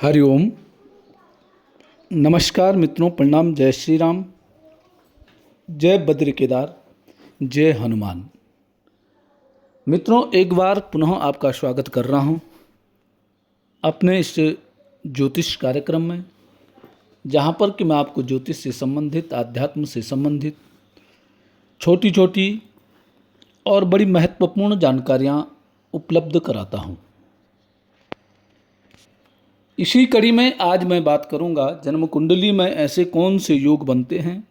हरिओम। नमस्कार मित्रों, प्रणाम। जय श्री राम, जय बद्र केदार, जय हनुमान। मित्रों, एक बार पुनः आपका स्वागत कर रहा हूं अपने इस ज्योतिष कार्यक्रम में, जहां पर कि मैं आपको ज्योतिष से संबंधित, आध्यात्म से संबंधित छोटी छोटी और बड़ी महत्वपूर्ण जानकारियां उपलब्ध कराता हूं। इसी कड़ी में आज मैं बात करूंगा, जन्म कुंडली में ऐसे कौन से योग बनते हैं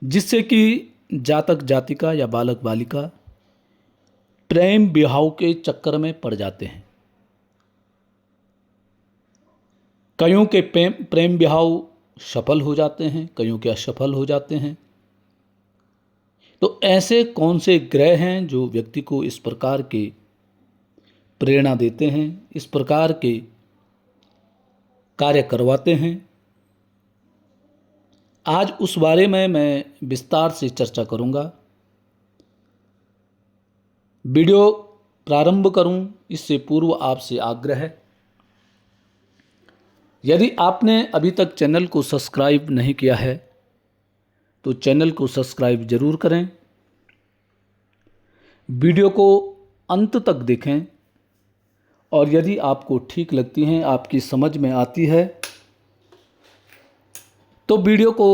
जिससे कि जातक जातिका या बालक बालिका प्रेम विवाह के चक्कर में पड़ जाते हैं। कईयों के प्रेम विवाह सफल हो जाते हैं, कईयों के असफल हो जाते हैं। तो ऐसे कौन से ग्रह हैं जो व्यक्ति को इस प्रकार के प्रेरणा देते हैं, इस प्रकार के कार्य करवाते हैं? आज उस बारे में मैं विस्तार से चर्चा करूंगा। वीडियो प्रारंभ करूं इससे पूर्व आपसे आग्रह है, यदि आपने अभी तक चैनल को सब्सक्राइब नहीं किया है तो चैनल को सब्सक्राइब जरूर करें। वीडियो को अंत तक देखें और यदि आपको ठीक लगती हैं, आपकी समझ में आती है, तो वीडियो को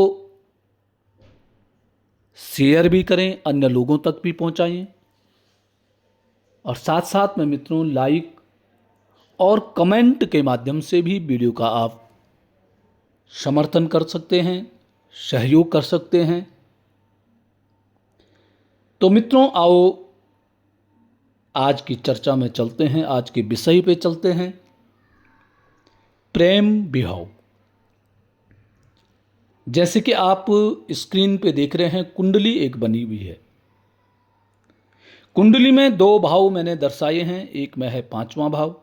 शेयर भी करें, अन्य लोगों तक भी पहुंचाएं। और साथ साथ में मित्रों, लाइक और कमेंट के माध्यम से भी वीडियो का आप समर्थन कर सकते हैं, सहयोग कर सकते हैं। तो मित्रों, आओ आज की चर्चा में चलते हैं, आज के विषय पे चलते हैं। प्रेम विवाह। जैसे कि आप स्क्रीन पे देख रहे हैं, कुंडली एक बनी हुई है। कुंडली में दो भाव मैंने दर्शाए हैं, एक में है 5वां भाव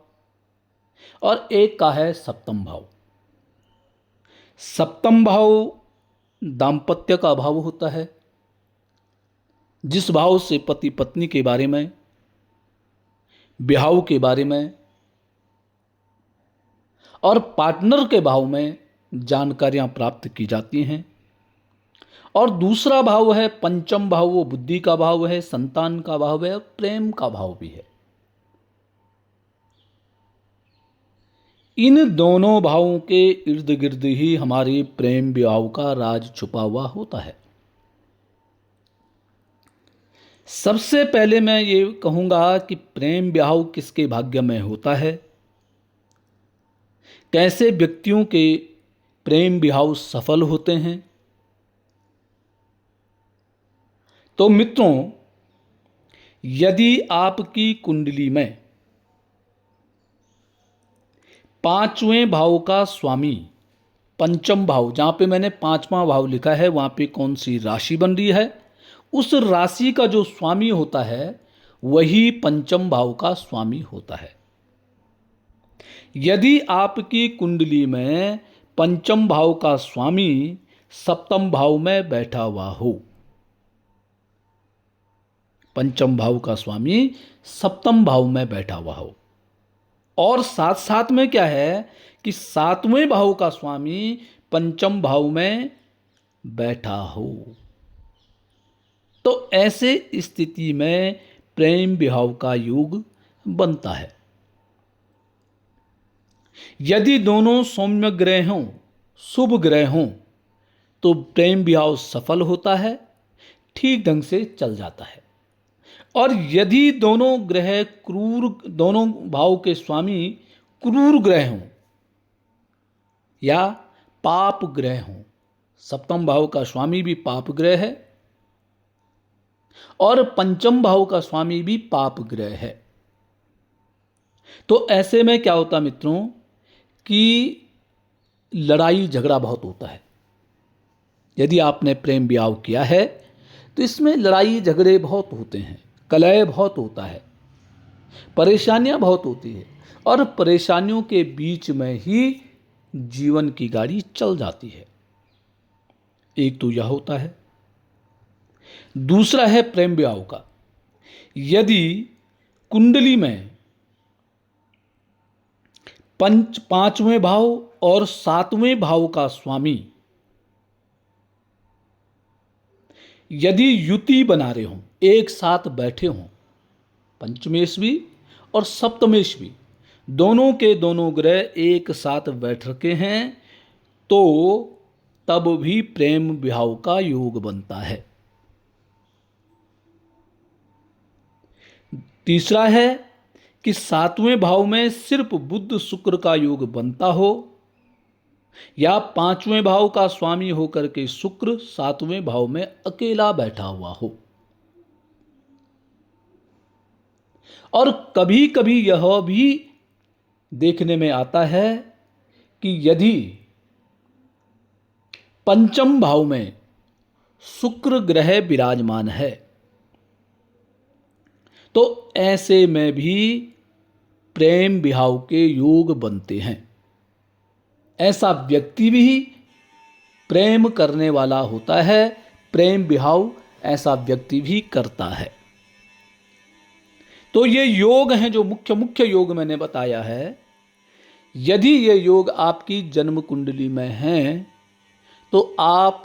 और एक का है 7वां भाव। 7वां भाव दाम्पत्य का भाव होता है, जिस भाव से पति पत्नी के बारे में, विवाह के बारे में और पार्टनर के भाव में जानकारियां प्राप्त की जाती हैं। और दूसरा भाव है 5वां भाव, वो बुद्धि का भाव है, संतान का भाव है और प्रेम का भाव भी है। इन दोनों भावों के इर्द गिर्द ही हमारे प्रेम विवाह का राज छुपा हुआ होता है। सबसे पहले मैं ये कहूंगा कि प्रेम विवाह किसके भाग्य में होता है, कैसे व्यक्तियों के प्रेम विवाह सफल होते हैं। तो मित्रों, यदि आपकी कुंडली में 5वें भाव का स्वामी, 5वां भाव, जहां पे मैंने 5वां भाव लिखा है वहां पे कौन सी राशि बन रही है, उस राशि का जो स्वामी होता है वही 5वां भाव का स्वामी होता है। यदि आपकी कुंडली में 5वां भाव का स्वामी 7वां भाव में बैठा हुआ हो, 5वां भाव का स्वामी 7वां भाव में बैठा हुआ हो, और साथ साथ में क्या है कि 7वें भाव का स्वामी 5वां भाव में बैठा हो, तो ऐसे स्थिति में प्रेम विवाह का योग बनता है। यदि दोनों सौम्य ग्रह हों, शुभ ग्रह हों, तो प्रेम विवाह सफल होता है, ठीक ढंग से चल जाता है। और यदि दोनों ग्रह क्रूर, दोनों भाव के स्वामी क्रूर ग्रह हों या पाप ग्रह हों, 7वां भाव का स्वामी भी पाप ग्रह है और 5वां भाव का स्वामी भी पाप ग्रह है, तो ऐसे में क्या होता मित्रों कि लड़ाई झगड़ा बहुत होता है। यदि आपने प्रेम विवाह किया है तो इसमें लड़ाई झगड़े बहुत होते हैं, कलह बहुत होता है, परेशानियां बहुत होती है और परेशानियों के बीच में ही जीवन की गाड़ी चल जाती है। एक तो यह होता है। दूसरा है प्रेम विवाह का। यदि कुंडली में पांचवें भाव और सातवें भाव का स्वामी यदि युति बना रहे हों, एक साथ बैठे हों, पंचमेश भी और सप्तमेश भी, दोनों के दोनों ग्रह एक साथ बैठ रखे हैं, तो तब भी प्रेम विवाह का योग बनता है। तीसरा है कि सातवें भाव में सिर्फ बुध शुक्र का योग बनता हो, या पांचवें भाव का स्वामी होकर के शुक्र सातवें भाव में अकेला बैठा हुआ हो। और कभी कभी यह भी देखने में आता है कि यदि पंचम भाव में शुक्र ग्रह विराजमान है, तो ऐसे में भी प्रेम विवाह के योग बनते हैं। ऐसा व्यक्ति भी प्रेम करने वाला होता है, प्रेम विवाह ऐसा व्यक्ति भी करता है। तो ये योग हैं जो मुख्य मुख्य योग मैंने बताया है। यदि ये योग आपकी जन्म कुंडली में हैं, तो आप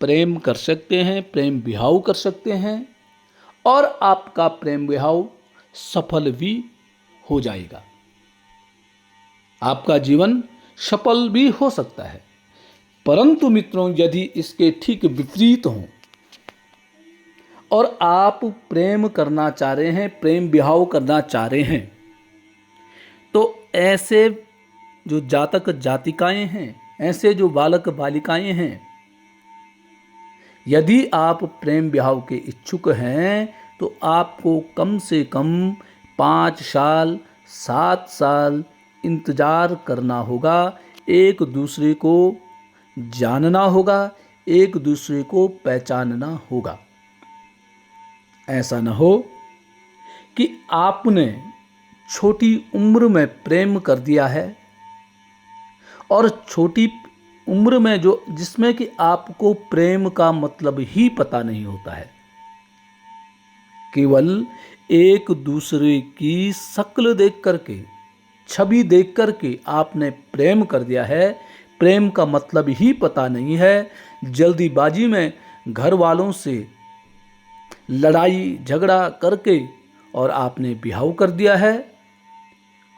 प्रेम कर सकते हैं, प्रेम विवाह कर सकते हैं, और आपका प्रेम विवाह सफल भी हो जाएगा। आपका जीवन सफल भी हो सकता है। परंतु मित्रों, यदि इसके ठीक विपरीत हों और आप प्रेम करना चाह रहे हैं, प्रेम विवाह करना चाह रहे हैं, तो ऐसे जो जातक जातिकाएं हैं, ऐसे जो बालक बालिकाएं हैं, यदि आप प्रेम विवाह के इच्छुक हैं, तो आपको कम से कम 5 साल 7 साल इंतजार करना होगा। एक दूसरे को जानना होगा, एक दूसरे को पहचानना होगा। ऐसा न हो कि आपने छोटी उम्र में प्रेम कर दिया है, और छोटी उम्र में जिसमें कि आपको प्रेम का मतलब ही पता नहीं होता है, केवल एक दूसरे की शक्ल देख करके, छवि देख करके आपने प्रेम कर दिया है, प्रेम का मतलब ही पता नहीं है। जल्दीबाजी में घर वालों से लड़ाई झगड़ा करके और आपने विवाह कर दिया है,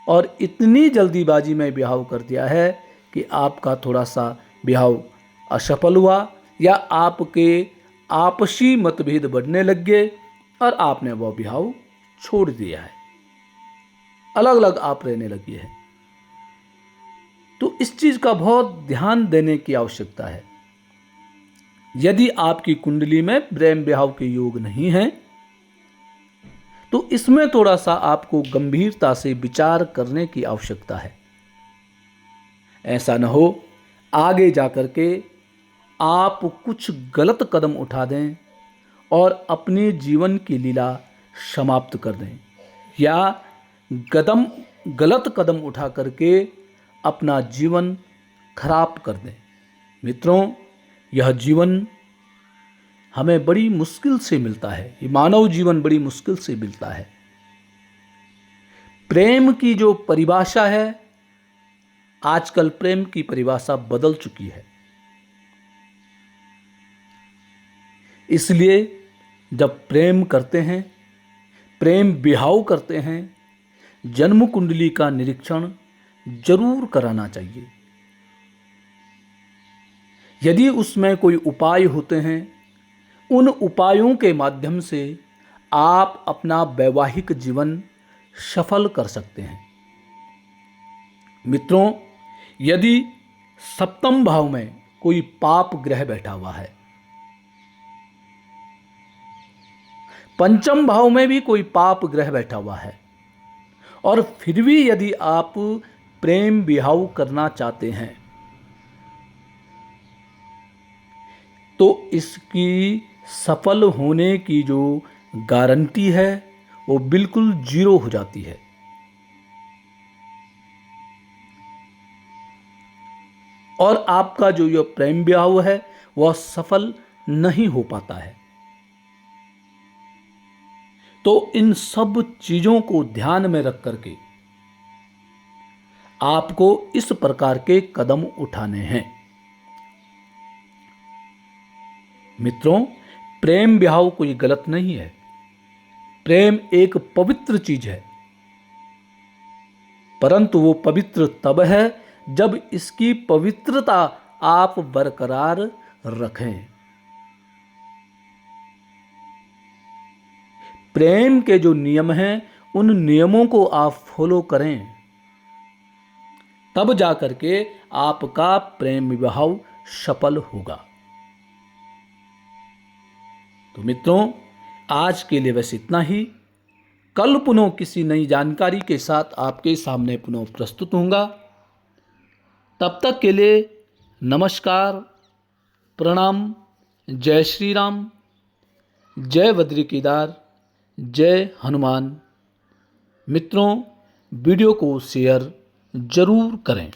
और इतनी जल्दीबाजी में विवाह कर दिया है कि आपका थोड़ा सा विवाह असफल हुआ, या आपके आपसी मतभेद बढ़ने लग गए और आपने वह विवाह छोड़ दिया है, अलग अलग आप रहने लगी है। तो इस चीज का बहुत ध्यान देने की आवश्यकता है। यदि आपकी कुंडली में प्रेम विवाह के योग नहीं है, तो इसमें थोड़ा सा आपको गंभीरता से विचार करने की आवश्यकता है। ऐसा न हो आगे जाकर के आप कुछ गलत कदम उठा दें और अपने जीवन की लीला समाप्त कर दें, या गलत कदम उठा करके अपना जीवन खराब कर दें। मित्रों, यह जीवन हमें बड़ी मुश्किल से मिलता है, ये मानव जीवन बड़ी मुश्किल से मिलता है। प्रेम की जो परिभाषा है, आजकल प्रेम की परिभाषा बदल चुकी है। इसलिए जब प्रेम करते हैं, प्रेम विवाह करते हैं, जन्म कुंडली का निरीक्षण जरूर कराना चाहिए। यदि उसमें कोई उपाय होते हैं, उन उपायों के माध्यम से आप अपना वैवाहिक जीवन सफल कर सकते हैं। मित्रों, यदि सप्तम भाव में कोई पाप ग्रह बैठा हुआ है, पंचम भाव में भी कोई पाप ग्रह बैठा हुआ है, और फिर भी यदि आप प्रेम विवाह करना चाहते हैं, तो इसकी सफल होने की जो गारंटी है वो बिल्कुल 0 हो जाती है। और आपका जो यह प्रेम विवाह है वह सफल नहीं हो पाता है। तो इन सब चीजों को ध्यान में रख करके आपको इस प्रकार के कदम उठाने हैं। मित्रों, प्रेम विवाह कोई गलत नहीं है। प्रेम एक पवित्र चीज है, परंतु वो पवित्र तब है जब इसकी पवित्रता आप बरकरार रखें। प्रेम के जो नियम हैं उन नियमों को आप फॉलो करें, तब जाकर के आपका प्रेम विवाह सफल होगा। तो मित्रों, आज के लिए बस इतना ही। कल पुनः किसी नई जानकारी के साथ आपके सामने पुनः प्रस्तुत होऊंगा। तब तक के लिए नमस्कार, प्रणाम, जय श्री राम, जय बद्री केदार, जय हनुमान। मित्रों, वीडियो को शेयर जरूर करें।